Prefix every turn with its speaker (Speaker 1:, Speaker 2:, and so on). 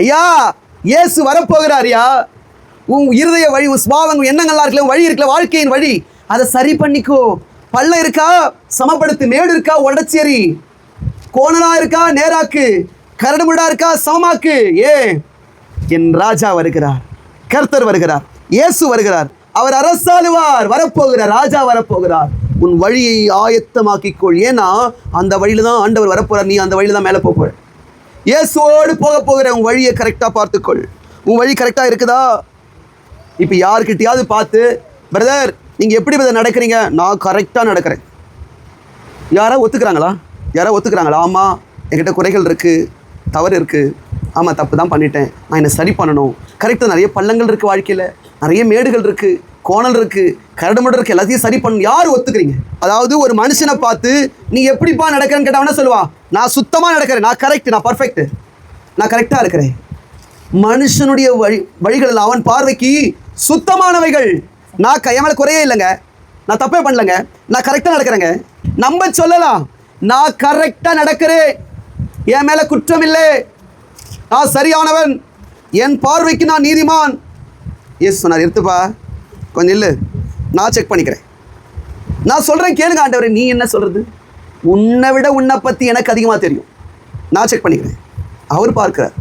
Speaker 1: ஐயா இயேசு வரப்போகிறாரியா. உன் இருதய வழி, உன் சுபாவங்கள், எண்ணங்கள்லாம் இருக்கல, வழி இருக்கல, வாழ்க்கையின் வழி, அதை சரி பண்ணிக்கோ. பள்ளம் இருக்கா சமப்படுத்து, மேடு இருக்கா உடச்சேரி, கோணலா இருக்கா நேராக்கு, கரடுமுடா இருக்கா சமமாக்கு. என் ராஜா வருகிறார், கர்த்தர் வருகிறார், இயேசு வருகிறார், அவர் அரசாளுவார், வரப்போகிறார், ராஜா வரப்போகிறார். உன் வழியை ஆயத்தமாக்கிக்கொள். ஏன்னா அந்த வழியில தான் ஆண்டவர் வரப்போறார். நீ அந்த வழியில தான் மேலே போக போற. இயேசுவோடு போக போகிற உன் வழியை கரெக்டாக பார்த்துக்கொள். உன் வழி கரெக்டாக இருக்குதா? இப்போ யாருக்கிட்டையாவது பார்த்து, பிரதர் நீங்கள் எப்படி பிரதர் நடக்கிறீங்க? நான் கரெக்டாக நடக்கிறேன். யாராவது ஒத்துக்கிறாங்களா? ஆமாம் என்கிட்ட குறைகள் இருக்குது, தவறு இருக்குது, ஆமாம் தப்பு தான் பண்ணிட்டேன், நான் என்னை சரி பண்ணணும். கரெக்டாக நிறைய பள்ளங்கள் இருக்குது, வாழ்க்கையில் நிறைய மேடுகள் இருக்குது, கோணல் இருக்குது, கரடுமுரடு இருக்குது, எல்லாத்தையும் சரி பண்ணணும். யார் ஒத்துக்கிறீங்க? அதாவது ஒரு மனுஷனை பார்த்து நீ எப்படிப்பா நடக்கிறேன்னு கேட்டவனா சொல்லுவா, நான் சுத்தமாக நடக்கிறேன், நான் கரெக்ட், நான் பர்ஃபெக்ட், நான் கரெக்டாக இருக்கிறேன். மனுஷனுடைய வழிகளில் அவன் பார்வைக்கு சுத்தமானவைகள். நான் என் மேலே குறையே இல்லைங்க, நான் தப்பே பண்ணலைங்க, நான் கரெக்டாக நடக்கிறேங்க. நம்ம சொல்லலாம், நான் கரெக்டாக நடக்கிறேன், என் மேலே குற்றம் இல்லை, நான் சரியானவன், என் பார்வைக்கு நான் நீதிமான். எஸ் சொன்னார், எடுத்துப்பா கொஞ்சம் இல்லை, நான் செக் பண்ணிக்கிறேன், நான் சொல்கிறேன் கேளுங்க ஆண்டவரே. நீ என்ன சொல்கிறது? உன்னை விட உன்னை பற்றி எனக்கு அதிகமாக தெரியும், நான் செக் பண்ணிக்கிறேன். அவர் பார்க்கிறார்.